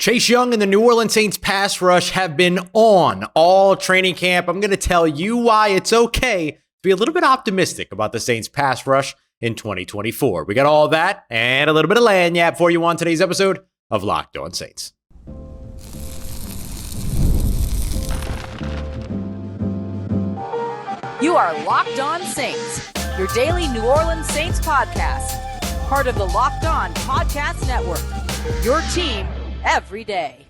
Chase Young and the New Orleans Saints pass rush have been on all training camp. I'm going to tell you why it's okay to be a little bit optimistic about the Saints pass rush in 2024. We got all that and a little bit of lagniappe for you on today's episode of Locked On Saints. You are Locked On Saints, your daily New Orleans Saints podcast. Part of the Locked On Podcast Network, your team every day.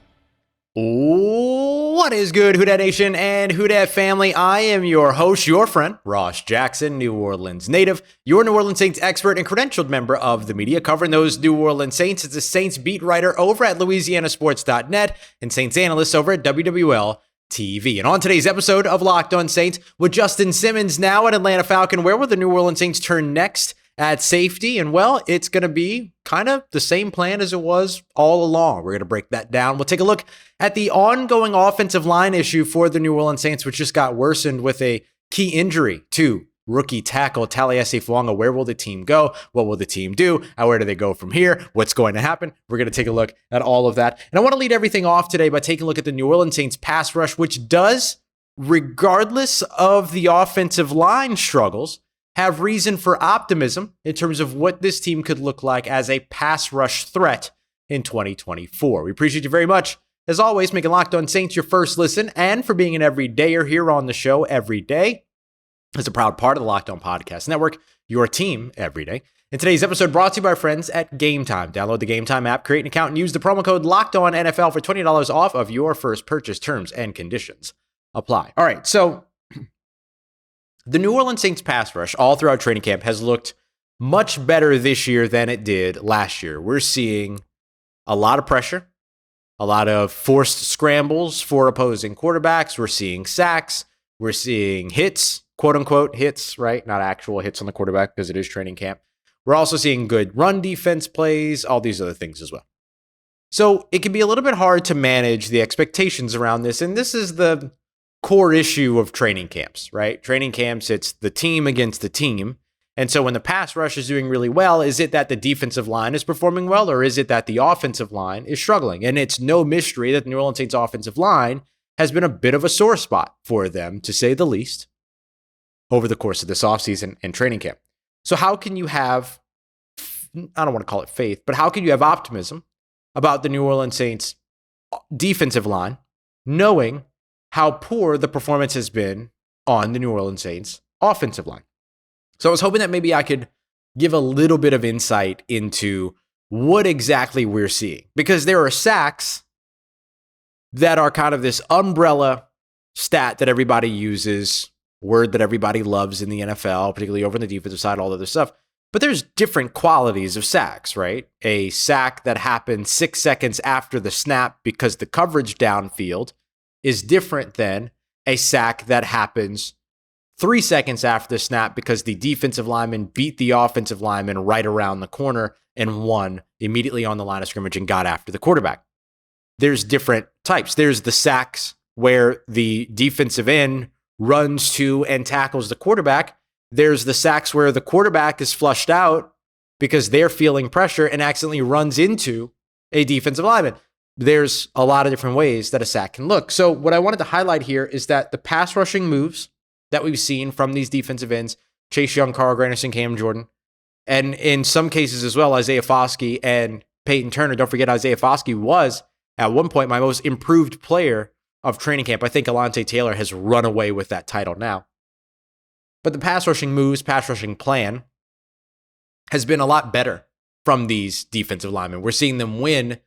What is good, Who Dat Nation and Who Dat family? I am your host, your friend, Ross Jackson, New Orleans native, your New Orleans Saints expert and credentialed member of the media covering those New Orleans Saints. As a Saints beat writer over at LouisianaSports.net and Saints analyst over at WWL TV. And on today's episode of Locked On Saints, with Justin Simmons now at Atlanta Falcon, where will the New Orleans Saints turn next at safety? And well, it's going to be kind of the same plan as it was all along. We're going to break that down. We'll take a look at the ongoing offensive line issue for the New Orleans Saints, which just got worsened with a key injury to rookie tackle Taliesin Fuanga. Where will the team go? What will the team do? Where do they go from here? What's going to happen? We're going to take a look at all of that. And I want to lead everything off today by taking a look at the New Orleans Saints pass rush, which does, regardless of the offensive line struggles, have reason for optimism in terms of what this team could look like as a pass rush threat in 2024. We appreciate you very much, as always, making Locked On Saints your first listen and for being an everydayer here on the show every day. As a proud part of the Locked On Podcast Network, your team every day. In today's episode, brought to you by our friends at Game Time. Download the Game Time app, create an account, and use the promo code LOCKEDONNFL for $20 off of your first purchase. Terms and conditions apply. All right, so the New Orleans Saints pass rush all throughout training camp has looked much better this year than it did last year. We're seeing a lot of pressure, a lot of forced scrambles for opposing quarterbacks. We're seeing sacks. We're seeing hits, quote unquote hits, right? Not actual hits on the quarterback because it is training camp. We're also seeing good run defense plays, all these other things as well. So it can be a little bit hard to manage the expectations around this. And this is the core issue of training camps, right? Training camps, it's the team against the team. And so when the pass rush is doing really well, is it that the defensive line is performing well, or is it that the offensive line is struggling? And it's no mystery that the New Orleans Saints offensive line has been a bit of a sore spot for them, to say the least, over the course of this offseason and training camp. So how can you have, I don't want to call it faith, but how can you have optimism about the New Orleans Saints defensive line, knowing how poor the performance has been on the New Orleans Saints offensive line? So I was hoping that maybe I could give a little bit of insight into what exactly we're seeing, because there are sacks that are kind of this umbrella stat that everybody uses, word that everybody loves in the NFL, particularly over on the defensive side, all the other stuff. But there's different qualities of sacks, right? A sack that happens 6 seconds after the snap because the coverage downfield is different than a sack that happens 3 seconds after the snap because the defensive lineman beat the offensive lineman right around the corner and won immediately on the line of scrimmage and got after the quarterback. There's different types. There's the sacks where the defensive end runs to and tackles the quarterback. There's the sacks where the quarterback is flushed out because they're feeling pressure and accidentally runs into a defensive lineman. There's a lot of different ways that a sack can look. So what I wanted to highlight here is that the pass rushing moves that we've seen from these defensive ends, Chase Young, Granderson, Cameron Jordan, and in some cases as well, Isaiah Foskey and Peyton Turner. Don't forget, Isaiah Foskey was at one point my most improved player of training camp. I think Alontae Taylor has run away with that title now. But the pass rushing moves, pass rushing plan has been a lot better from these defensive linemen. We're seeing them win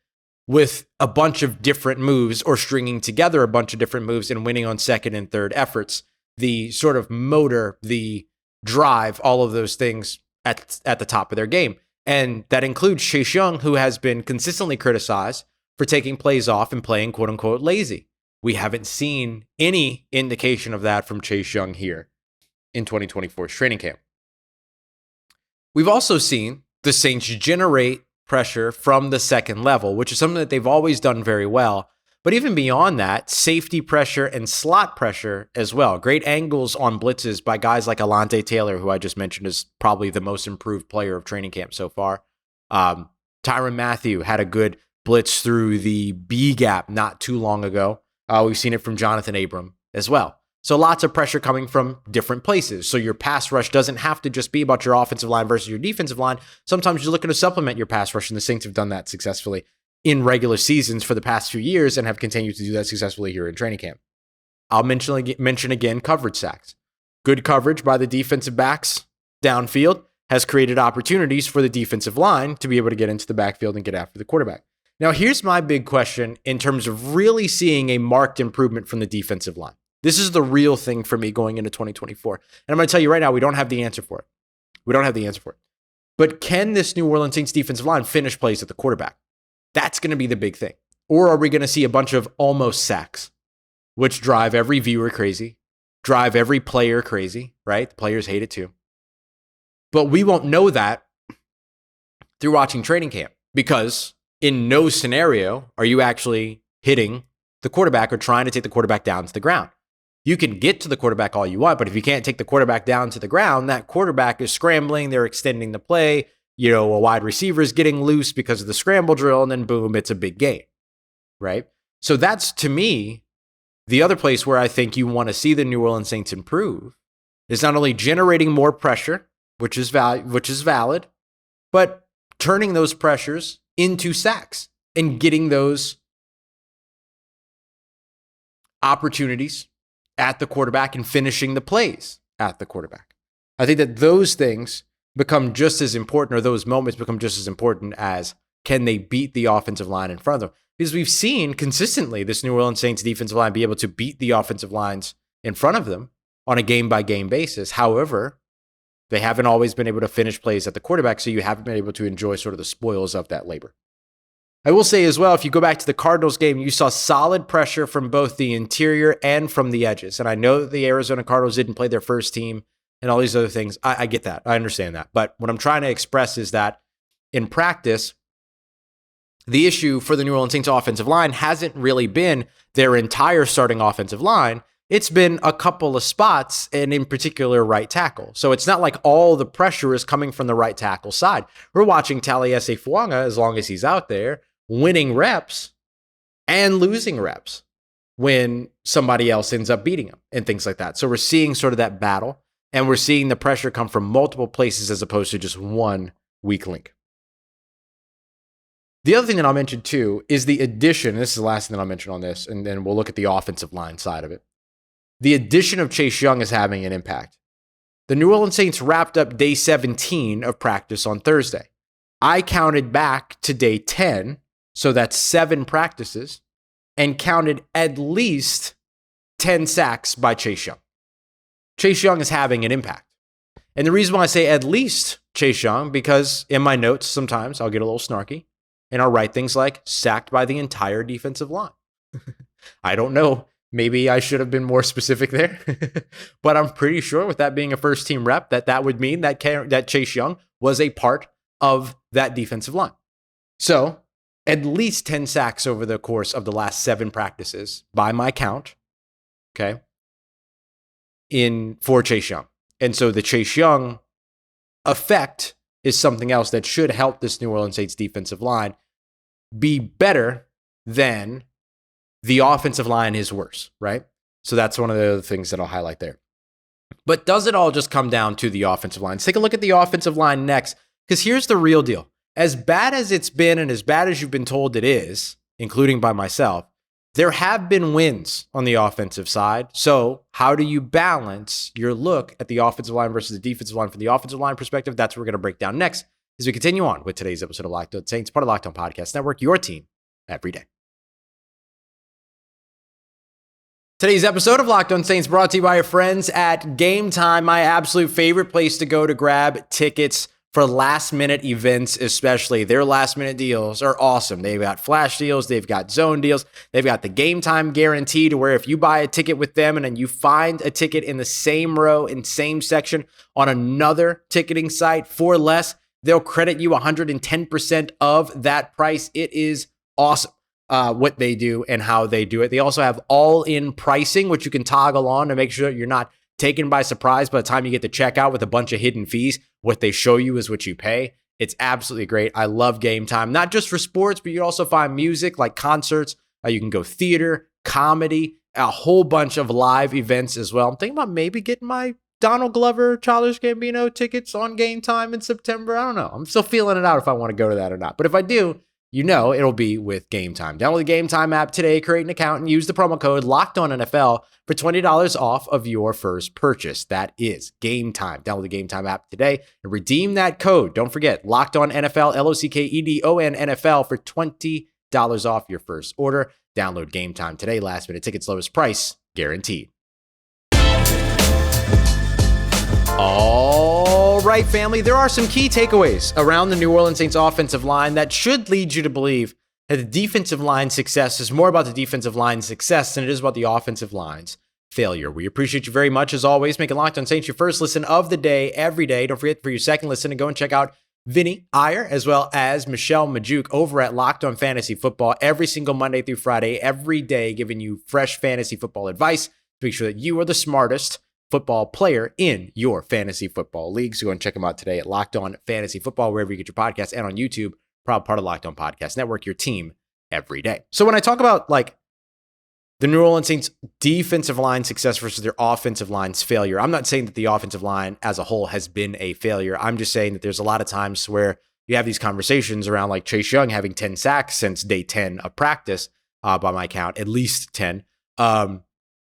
with a bunch of different moves or stringing together a bunch of different moves and winning on second and third efforts. The sort of motor, the drive, all of those things at the top of their game. And that includes Chase Young, who has been consistently criticized for taking plays off and playing quote unquote lazy. We haven't seen any indication of that from Chase Young here in 2024's training camp. We've also seen the Saints generate pressure from the second level, which is something that they've always done very well. But even beyond that, safety pressure and slot pressure as well. Great angles on blitzes by guys like Alontae Taylor, who I just mentioned is probably the most improved player of training camp so far. Tyrann Mathieu had a good blitz through the B gap not too long ago. We've seen it from Jonathan Abram as well. So lots of pressure coming from different places. So your pass rush doesn't have to just be about your offensive line versus your defensive line. Sometimes you're looking to supplement your pass rush, and the Saints have done that successfully in regular seasons for the past few years and have continued to do that successfully here in training camp. I'll mention again coverage sacks. Good coverage by the defensive backs downfield has created opportunities for the defensive line to be able to get into the backfield and get after the quarterback. Now, here's my big question in terms of really seeing a marked improvement from the defensive line. This is the real thing for me going into 2024. And I'm going to tell you right now, we don't have the answer for it. But can this New Orleans Saints defensive line finish plays at the quarterback? That's going to be the big thing. Or are we going to see a bunch of almost sacks, which drive every viewer crazy, drive every player crazy, right? The players hate it too. But we won't know that through watching training camp, because in no scenario are you actually hitting the quarterback or trying to take the quarterback down to the ground. You can get to the quarterback all you want, but if you can't take the quarterback down to the ground, that quarterback is scrambling, they're extending the play, a wide receiver is getting loose because of the scramble drill, and then boom, it's a big gain, right? So that's, to me, the other place where I think you want to see the New Orleans Saints improve is not only generating more pressure, which is valid, but turning those pressures into sacks and getting those opportunities at the quarterback and finishing the plays at the quarterback. I think that those things become just as important, or those moments become just as important as can they beat the offensive line in front of them? Because we've seen consistently this New Orleans Saints defensive line be able to beat the offensive lines in front of them on a game-by-game basis. However, they haven't always been able to finish plays at the quarterback, so you haven't been able to enjoy sort of the spoils of that labor. I will say as well, if you go back to the Cardinals game, you saw solid pressure from both the interior and from the edges. And I know that the Arizona Cardinals didn't play their first team and all these other things. I get that. I understand that. But what I'm trying to express is that in practice, the issue for the New Orleans Saints offensive line hasn't really been their entire starting offensive line. It's been a couple of spots, and in particular, right tackle. So it's not like all the pressure is coming from the right tackle side. We're watching Taliesin Fuanga, as long as he's out there, winning reps and losing reps when somebody else ends up beating him and things like that. So we're seeing sort of that battle, and we're seeing the pressure come from multiple places as opposed to just one weak link. The other thing that I'll mention too is the addition, and this is the last thing that I'll mention on this, and then we'll look at the offensive line side of it. The addition of Chase Young is having an impact. The New Orleans Saints wrapped up day 17 of practice on Thursday. I counted back to day 10, so that's 7 practices, and counted at least 10 sacks by Chase Young. Chase Young is having an impact. And the reason why I say at least Chase Young, because in my notes sometimes I'll get a little snarky, and I'll write things like sacked by the entire defensive line. I don't know. Maybe I should have been more specific there, but I'm pretty sure with that being a first team rep, that would mean that Chase Young was a part of that defensive line. So at least 10 sacks over the course of the last 7 practices by my count, okay, for Chase Young. And so the Chase Young effect is something else that should help this New Orleans Saints defensive line be better than the offensive line is worse, right? So that's one of the other things that I'll highlight there. But does it all just come down to the offensive line? Let's take a look at the offensive line next, because here's the real deal. As bad as it's been and as bad as you've been told it is, including by myself, there have been wins on the offensive side. So how do you balance your look at the offensive line versus the defensive line from the offensive line perspective? That's what we're going to break down next as we continue on with today's episode of Locked On Saints, part of Locked On Podcast Network, your team every day. Today's episode of Locked On Saints brought to you by our friends at Game Time, my absolute favorite place to go to grab tickets for last-minute events, especially. Their last-minute deals are awesome. They've got flash deals. They've got zone deals. They've got the Game Time guarantee to where if you buy a ticket with them and then you find a ticket in the same row and same section on another ticketing site for less, they'll credit you 110% of that price. It is awesome. What they do and how they do it. They also have all-in pricing, which you can toggle on to make sure that you're not taken by surprise by the time you get to checkout with a bunch of hidden fees. What they show you is what you pay. It's absolutely great. I love Game Time, not just for sports, but you also find music like concerts. You can go theater, comedy, a whole bunch of live events as well. I'm thinking about maybe getting my Donald Glover, Childish Gambino tickets on Game Time in September. I don't know. I'm still feeling it out if I want to go to that or not. But if I do, you know it'll be with Game Time. Download the Game Time app today, create an account, and use the promo code LOCKEDONNFL for $20 off of your first purchase. That is Game Time. Download the Game Time app today and redeem that code. Don't forget, LOCKEDONNFL, LOCKEDONNFL for $20 off your first order. Download Game Time today. Last minute tickets, lowest price guaranteed. All right, family, there are some key takeaways around the New Orleans Saints offensive line that should lead you to believe that the defensive line success is more about the defensive line's success than it is about the offensive line's failure. We appreciate you very much, as always, making Locked On Saints your first listen of the day every day. Don't forget, for your second listen, to go and check out Vinny Iyer as well as Michelle Majuk over at Locked On Fantasy Football every single Monday through Friday, every day, giving you fresh fantasy football advice to make sure that you are the smartest football player in your fantasy football league. So go and check them out today at Locked On Fantasy Football, wherever you get your podcasts, and on YouTube, proud part of Locked On Podcast Network, your team every day. So when I talk about like the New Orleans Saints defensive line success versus their offensive line's failure, I'm not saying that the offensive line as a whole has been a failure. I'm just saying that there's a lot of times where you have these conversations around like Chase Young having 10 sacks since day 10 of practice, by my count, at least 10.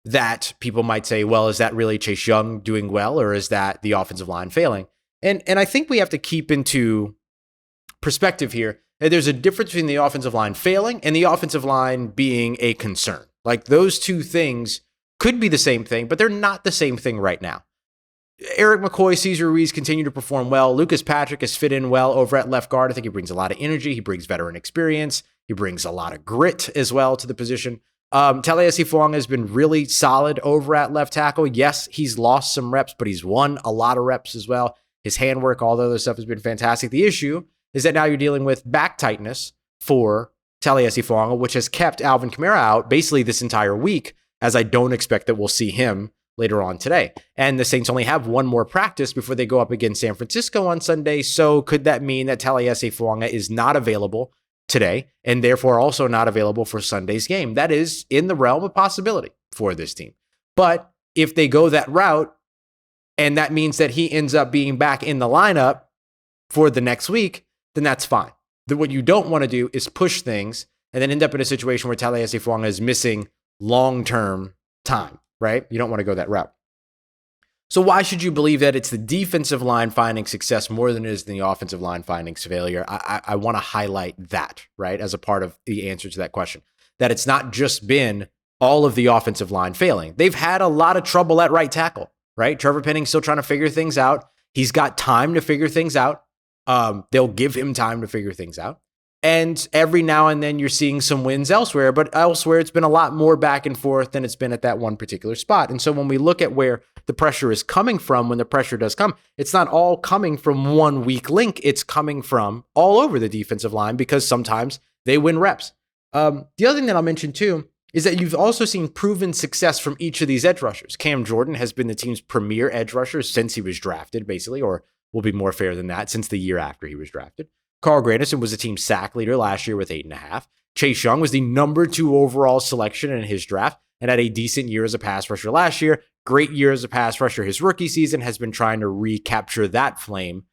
That people might say, well, is that really Chase Young doing well, or is that the offensive line failing? And I think we have to keep into perspective here that there's a difference between the offensive line failing and the offensive line being a concern. Like, those two things could be the same thing, but they're not the same thing right now. Eric McCoy, Cesar Ruiz continue to perform well. Lucas Patrick has fit in well over at left guard. I think he brings a lot of energy. He brings veteran experience. He brings a lot of grit as well to the position. Taliesin Fuanga has been really solid over at left tackle. Yes, he's lost some reps, but he's won a lot of reps as well. His handwork, all the other stuff has been fantastic. The issue is that now you're dealing with back tightness for Taliesin Fuanga, which has kept Alvin Kamara out basically this entire week, as I don't expect that we'll see him later on today. And the Saints only have one more practice before they go up against San Francisco on Sunday. So could that mean that Taliesin Fuanga is not available today and therefore also not available for Sunday's game? That is in the realm of possibility for this team. But if they go that route, and that means that he ends up being back in the lineup for the next week, then that's fine. What you don't want to do is push things and then end up in a situation where Taliesin Fuanga is missing long-term time, right? You don't want to go that route. So why should you believe that it's the defensive line finding success more than it is the offensive line finding failure? I want to highlight that, right, as a part of the answer to that question, that it's not just been all of the offensive line failing. They've had a lot of trouble at right tackle, right? Trevor Penning still trying to figure things out. He's got time to figure things out. They'll give him time to figure things out. And every now and then you're seeing some wins elsewhere, but elsewhere it's been a lot more back and forth than it's been at that one particular spot. And so when we look at where the pressure is coming from, when the pressure does come, it's not all coming from one weak link. It's coming from all over the defensive line because sometimes they win reps. The other thing that I'll mention too is that you've also seen proven success from each of these edge rushers. Cam Jordan has been the team's premier edge rusher since he was drafted, basically, or will be more fair than that, since the year after he was drafted. Carl Granderson was the team's sack leader last year with 8.5. Chase Young was the number 2 overall selection in his draft and had a decent year as a pass rusher last year. Great year as a pass rusher. His rookie season has been trying to recapture that flame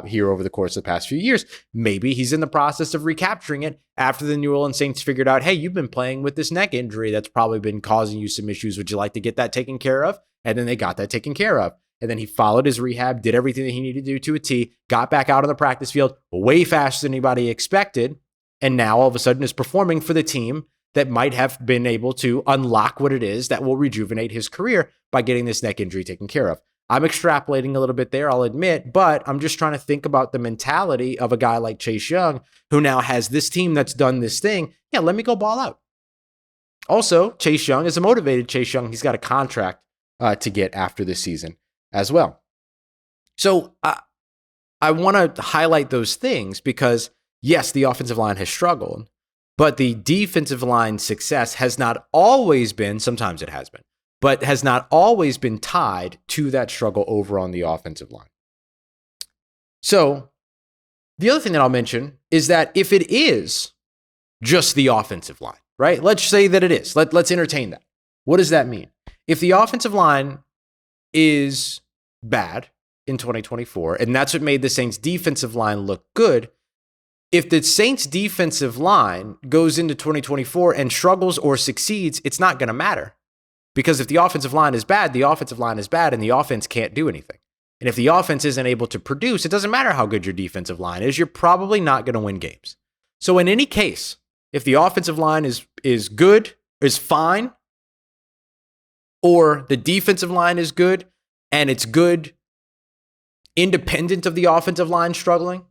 here over the course of the past few years. Maybe he's in the process of recapturing it after the New Orleans Saints figured out, hey, you've been playing with this neck injury that's probably been causing you some issues. Would you like to get that taken care of? And then they got that taken care of. And then he followed his rehab, did everything that he needed to do to a T, got back out on the practice field way faster than anybody expected, and now all of a sudden is performing for the team that might have been able to unlock what it is that will rejuvenate his career by getting this neck injury taken care of. I'm extrapolating a little bit there, I'll admit, but I'm just trying to think about the mentality of a guy like Chase Young, who now has this team that's done this thing. Yeah, let me go ball out. Also, Chase Young is a motivated Chase Young. He's got a contract to get after this season as well. So I want to highlight those things because, yes, the offensive line has struggled, but the defensive line success has not always been, sometimes it has been, but has not always been tied to that struggle over on the offensive line. So The other thing that I'll mention is that if it is just the offensive line, right? Let's say that it is. Let's entertain that. What does that mean? If the offensive line is bad in 2024, and that's what made the Saints defensive line look good, if the Saints defensive line goes into 2024 and struggles or succeeds, it's not going to matter. Because if the offensive line is bad, the offensive line is bad, and the offense can't do anything. And if the offense isn't able to produce, it doesn't matter how good your defensive line is, you're probably not going to win games. So in any case, if the offensive line is good, is fine, or the defensive line is good, and it's good independent of the offensive line struggling,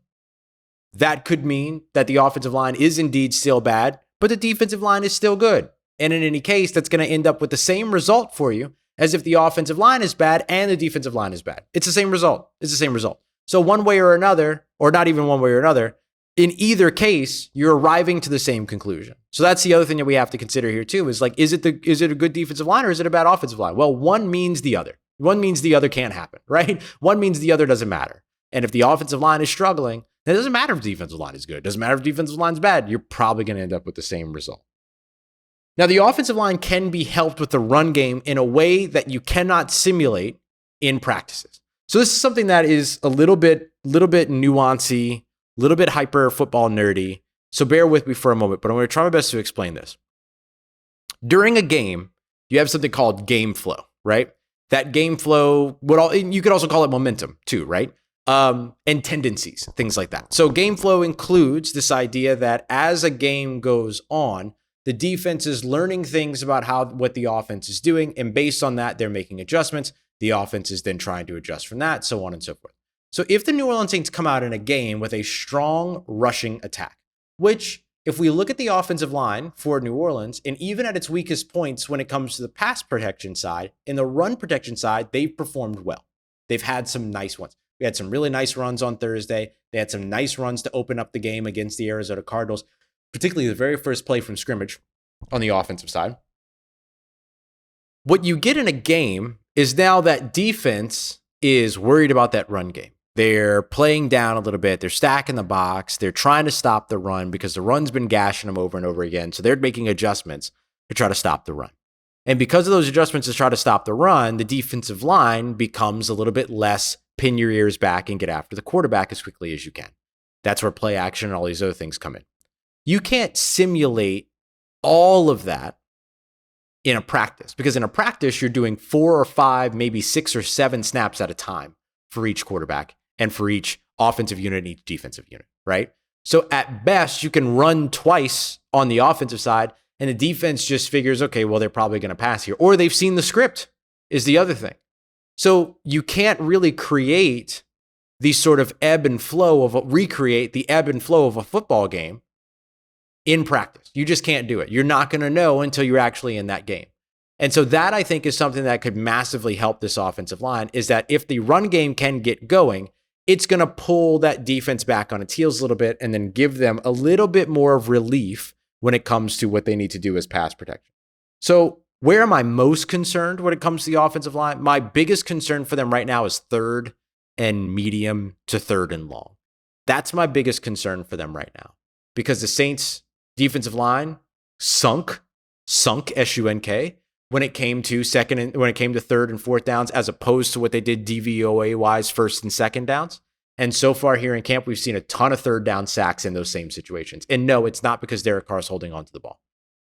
that could mean that the offensive line is indeed still bad, but the defensive line is still good. And in any case, that's going to end up with the same result for you as if the offensive line is bad and the defensive line is bad. It's the same result. It's the same result. So one way or another, or not even one way or another, in either case, you're arriving to the same conclusion. So that's the other thing that we have to consider here too, is like, is it a good defensive line or is it a bad offensive line? Well, one means the other. One means the other can't happen, right? One means the other doesn't matter. And if the offensive line is struggling, then it doesn't matter if the defensive line is good. It doesn't matter if the defensive line is bad. You're probably going to end up with the same result. Now, the offensive line can be helped with the run game in a way that you cannot simulate in practices. So this is something that is a little bit nuancy, a little bit hyper football nerdy. So bear with me for a moment, but I'm going to try my best to explain this. During a game, you have something called game flow, right? That game flow, you could also call it momentum too, right? And tendencies, things like that. So game flow includes this idea that as a game goes on, the defense is learning things about what the offense is doing, and based on that, they're making adjustments. The offense is then trying to adjust from that, so on and so forth. So if the New Orleans Saints come out in a game with a strong rushing attack, which if we look at the offensive line for New Orleans, and even at its weakest points when it comes to the pass protection side, in the run protection side, they've performed well. They've had some nice ones. We had some really nice runs on Thursday. They had some nice runs to open up the game against the Arizona Cardinals, particularly the very first play from scrimmage on the offensive side. What you get in a game is now that defense is worried about that run game. They're playing down a little bit. They're stacking the box. They're trying to stop the run because the run's been gashing them over and over again. So they're making adjustments to try to stop the run. And because of those adjustments to try to stop the run, the defensive line becomes a little bit less pin your ears back and get after the quarterback as quickly as you can. That's where play action and all these other things come in. You can't simulate all of that in a practice, because in a practice, you're doing 4 or 5, maybe 6 or 7 snaps at a time for each quarterback and for each offensive unit and each defensive unit, right? So at best, you can run twice on the offensive side, and the defense just figures, okay, well, they're probably going to pass here. Or they've seen the script is the other thing. So you can't really create the sort of recreate the ebb and flow of a football game in practice. You just can't do it. You're not going to know until you're actually in that game. And so that, I think, is something that could massively help this offensive line, is that if the run game can get going, it's going to pull that defense back on its heels a little bit and then give them a little bit more of relief when it comes to what they need to do as pass protection. So where am I most concerned when it comes to the offensive line? My biggest concern for them right now is 3rd and medium to 3rd and long. That's my biggest concern for them right now, because the Saints defensive line sunk S-U-N-K, when it came to 3rd and 4th downs, as opposed to what they did DVOA wise 1st and 2nd downs. And so far here in camp, we've seen a ton of 3rd down sacks in those same situations. And no, it's not because Derek Carr's holding onto the ball.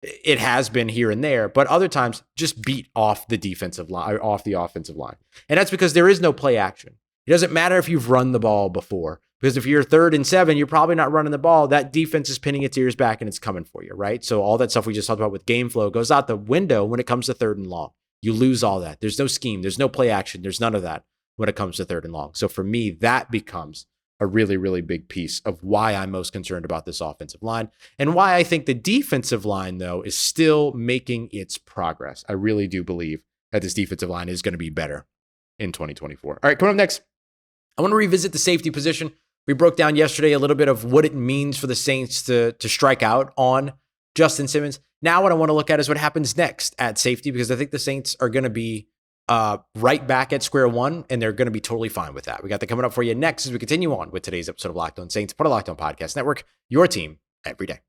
It has been here and there, but other times just beat off the defensive line, or off the offensive line. And that's because there is no play action. It doesn't matter if you've run the ball before, because if you're 3rd and 7, you're probably not running the ball. That defense is pinning its ears back and it's coming for you, right? So all that stuff we just talked about with game flow goes out the window when it comes to 3rd and long. You lose all that. There's no scheme. There's no play action. There's none of that when it comes to 3rd and long. So for me, that becomes a really, really big piece of why I'm most concerned about this offensive line, and why I think the defensive line, though, is still making its progress. I really do believe that this defensive line is going to be better in 2024. All right, coming up next, I want to revisit the safety position. We broke down yesterday a little bit of what it means for the Saints to strike out on Justin Simmons. Now what I want to look at is what happens next at safety, because I think the Saints are going to be right back at square one, and they're going to be totally fine with that. We got that coming up for you next as we continue on with today's episode of Locked On Saints, part of Locked On Podcast Network, your team every day.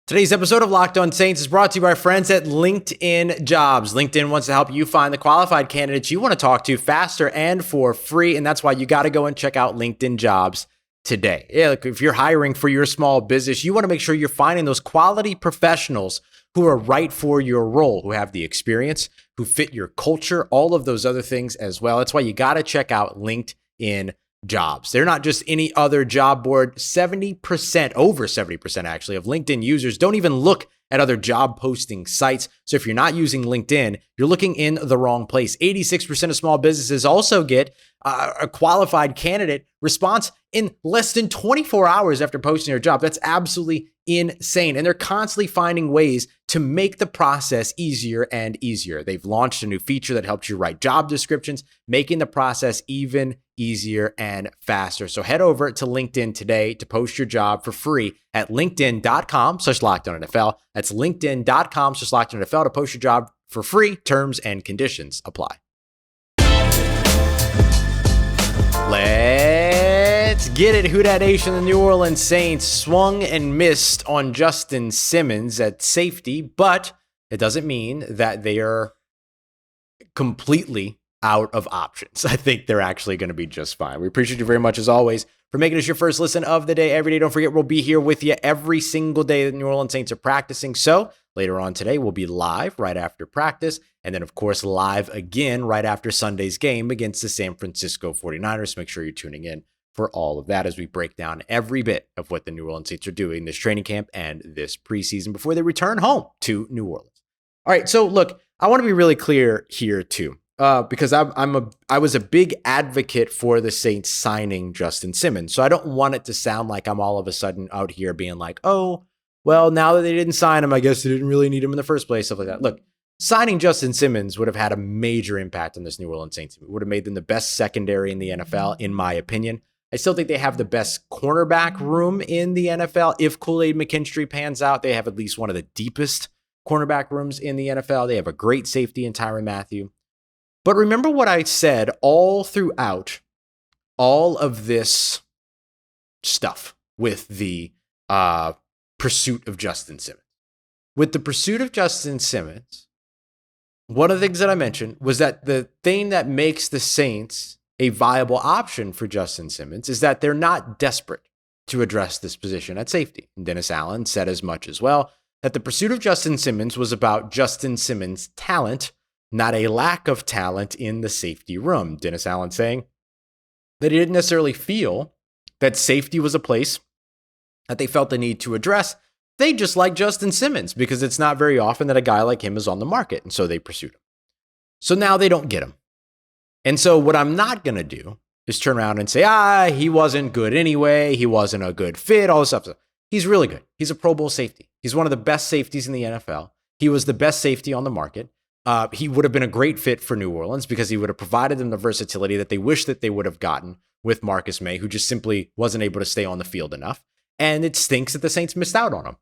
Today's episode of Locked On Saints is brought to you by our friends at LinkedIn Jobs. LinkedIn wants to help you find the qualified candidates you want to talk to faster and for free, and that's why you got to go and check out LinkedIn Jobs today. Yeah, look, if you're hiring for your small business, you want to make sure you're finding those quality professionals who are right for your role, who have the experience, who fit your culture, all of those other things as well. That's why you got to check out LinkedIn Jobs. They're not just any other job board. 70%, over 70% actually, of LinkedIn users don't even look at other job posting sites. So if you're not using LinkedIn, you're looking in the wrong place. 86% of small businesses also get a qualified candidate response in less than 24 hours after posting their job. That's absolutely insane. And they're constantly finding ways to make the process easier and easier. They've launched a new feature that helps you write job descriptions, making the process even easier and faster. So head over to LinkedIn today to post your job for free at linkedin.com/LockedOnNFL. That's linkedin.com/LockedOnNFL to post your job for free. Terms and conditions apply. Let's get it. Who Dat Nation? The New Orleans Saints swung and missed on Justin Simmons at safety, but it doesn't mean that they are completely out of options. I think they're actually going to be just fine. We appreciate you very much, as always, for making us your first listen of the day every day. Don't forget, we'll be here with you every single day that the New Orleans Saints are practicing. So later on today, we'll be live right after practice. And then, of course, live again right after Sunday's game against the San Francisco 49ers. Make sure you're tuning in for all of that as we break down every bit of what the New Orleans Saints are doing this training camp and this preseason before they return home to New Orleans. All right, so look, I want to be really clear here too, because I was a big advocate for the Saints signing Justin Simmons. So I don't want it to sound like I'm all of a sudden out here being like, oh, well, now that they didn't sign him, I guess they didn't really need him in the first place, stuff like that. Look, signing Justin Simmons would have had a major impact on this New Orleans Saints team. It would have made them the best secondary in the NFL, in my opinion. I still think they have the best cornerback room in the NFL. If Kool-Aid McKinstry pans out, they have at least one of the deepest cornerback rooms in the NFL. They have a great safety in Tyrann Mathieu. But remember what I said all throughout all of this stuff with the pursuit of Justin Simmons. With the pursuit of Justin Simmons, one of the things that I mentioned was that the thing that makes the Saints a viable option for Justin Simmons is that they're not desperate to address this position at safety. And Dennis Allen said as much as well, that the pursuit of Justin Simmons was about Justin Simmons' talent, not a lack of talent in the safety room. Dennis Allen saying that he didn't necessarily feel that safety was a place that they felt the need to address. They just like Justin Simmons because it's not very often that a guy like him is on the market. And so they pursued him. So now they don't get him. And so what I'm not going to do is turn around and say, he wasn't good anyway. He wasn't a good fit, all this stuff. He's really good. He's a Pro Bowl safety. He's one of the best safeties in the NFL. He was the best safety on the market. He would have been a great fit for New Orleans because he would have provided them the versatility that they wish that they would have gotten with Marcus May, who just simply wasn't able to stay on the field enough. And it stinks that the Saints missed out on him.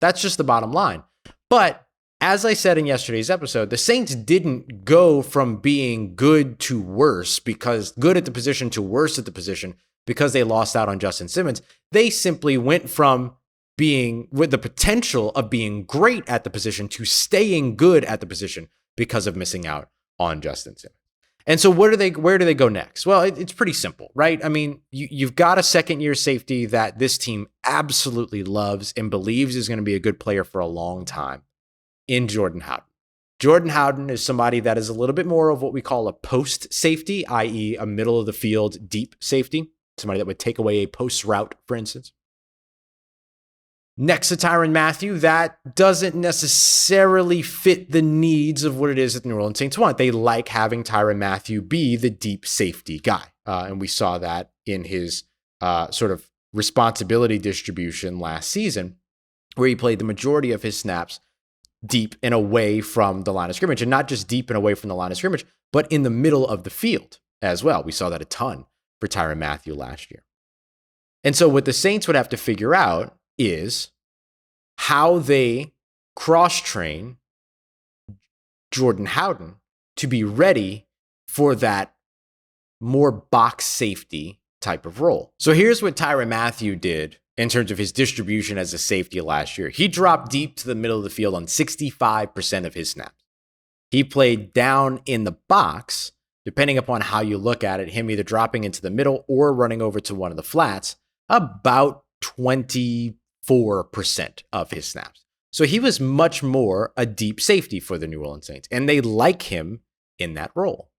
That's just the bottom line. But as I said in yesterday's episode, the Saints didn't go from being good to worse, because good at the position to worse at the position because they lost out on Justin Simmons. They simply went from being with the potential of being great at the position to staying good at the position because of missing out on Justin Simmons. And so where do they go next? Well, it's pretty simple, right? I mean, you've got a second-year safety that this team absolutely loves and believes is going to be a good player for a long time in Jordan Howden. Jordan Howden is somebody that is a little bit more of what we call a post safety, i.e. a middle-of-the-field deep safety, somebody that would take away a post route, for instance. Next to Tyrann Mathieu, that doesn't necessarily fit the needs of what it is that the New Orleans Saints want. They like having Tyrann Mathieu be the deep safety guy. And we saw that in his sort of responsibility distribution last season, where he played the majority of his snaps deep and away from the line of scrimmage. And not just deep and away from the line of scrimmage, but in the middle of the field as well. We saw that a ton for Tyrann Mathieu last year. And so what the Saints would have to figure out is how they cross-train Jordan Howden to be ready for that more box safety type of role. So here's what Tyrann Mathieu did in terms of his distribution as a safety last year. He dropped deep to the middle of the field on 65% of his snaps. He played down in the box, depending upon how you look at it, him either dropping into the middle or running over to one of the flats, about 24% of his snaps. So he was much more a deep safety for the New Orleans Saints, and they like him in that role.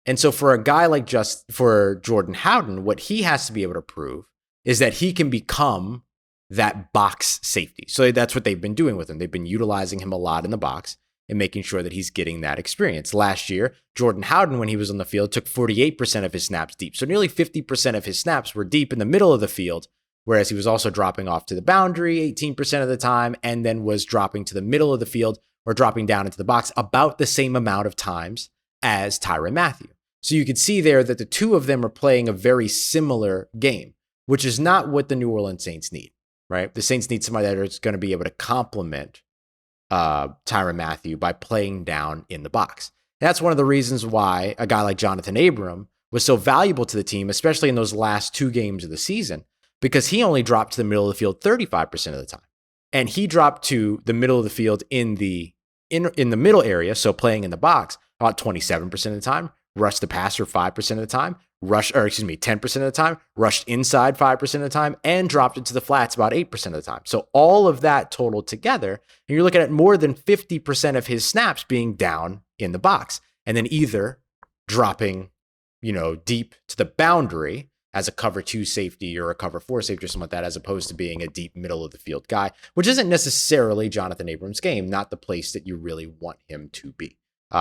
And so for a guy like for Jordan Howden, what he has to be able to prove is that he can become that box safety. So that's what they've been doing with him. They've been utilizing him a lot in the box and making sure that he's getting that experience. Last year, Jordan Howden, when he was on the field, took 48% of his snaps deep. So nearly 50% of his snaps were deep in the middle of the field, whereas he was also dropping off to the boundary 18% of the time and then was dropping to the middle of the field or dropping down into the box about the same amount of times as Tyrann Mathieu. So you could see there that the two of them are playing a very similar game, which is not what the New Orleans Saints need, right? The Saints need somebody that is going to be able to complement Tyrann Mathieu by playing down in the box. That's one of the reasons why a guy like Jonathan Abram was so valuable to the team, especially in those last 2 games of the season, because he only dropped to the middle of the field 35% of the time. And he dropped to the middle of the field in the middle area, so playing in the box, about 27% of the time, rushed the passer 5% of the time, 10% of the time, rushed inside 5% of the time, and dropped it to the flats about 8% of the time. So all of that totaled together, and you're looking at more than 50% of his snaps being down in the box, and then either dropping, deep to the boundary as a cover 2 safety or a cover 4 safety or something like that, as opposed to being a deep middle of the field guy, which isn't necessarily Jonathan Abram's game, not the place that you really want him to be.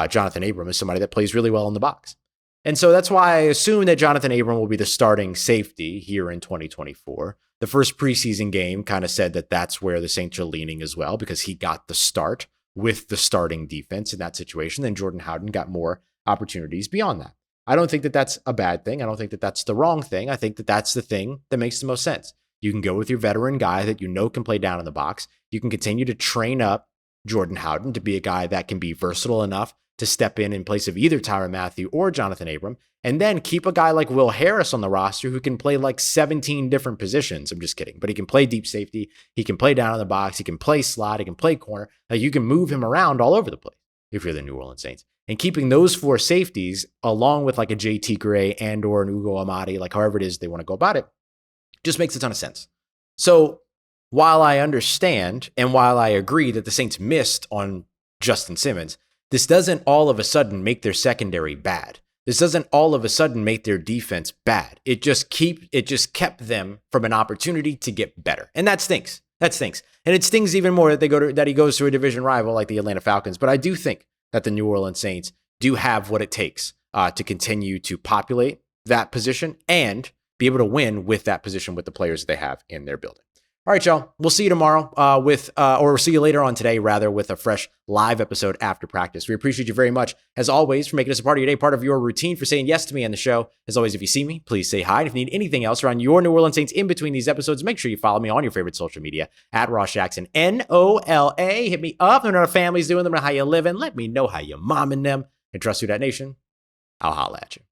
Jonathan Abram is somebody that plays really well in the box. And so that's why I assume that Jonathan Abram will be the starting safety here in 2024. The first preseason game kind of said that that's where the Saints are leaning as well, because he got the start with the starting defense in that situation. Then Jordan Howden got more opportunities beyond that. I don't think that that's a bad thing. I don't think that that's the wrong thing. I think that that's the thing that makes the most sense. You can go with your veteran guy that can play down in the box. You can continue to train up Jordan Howden to be a guy that can be versatile enough to step in place of either Tyrann Mathieu or Jonathan Abram, and then keep a guy like Will Harris on the roster who can play like 17 different positions. I'm just kidding, but he can play deep safety. He can play down in the box. He can play slot. He can play corner. Like, you can move him around all over the place if you're the New Orleans Saints. And keeping those 4 safeties along with like a JT Gray and or an Ugo Amadi, like however it is they want to go about it, just makes a ton of sense. So while I understand and while I agree that the Saints missed on Justin Simmons, this doesn't all of a sudden make their secondary bad. This doesn't all of a sudden make their defense bad. It just kept them from an opportunity to get better. And that stinks. That stinks. And it stings even more that he goes to a division rival like the Atlanta Falcons. But I do think that the New Orleans Saints do have what it takes to continue to populate that position and be able to win with that position with the players that they have in their building. All right, y'all. We'll see you tomorrow or we'll see you later on today, rather, with a fresh live episode after practice. We appreciate you very much, as always, for making us a part of your day, part of your routine, for saying yes to me on the show. As always, if you see me, please say hi. And if you need anything else around your New Orleans Saints in between these episodes, make sure you follow me on your favorite social media at Ross Jackson, NOLA. Hit me up. Let me know how family's doing. Let me know how you living. Let me know how you momming them. And trust Who Dat Nation. I'll holla at you.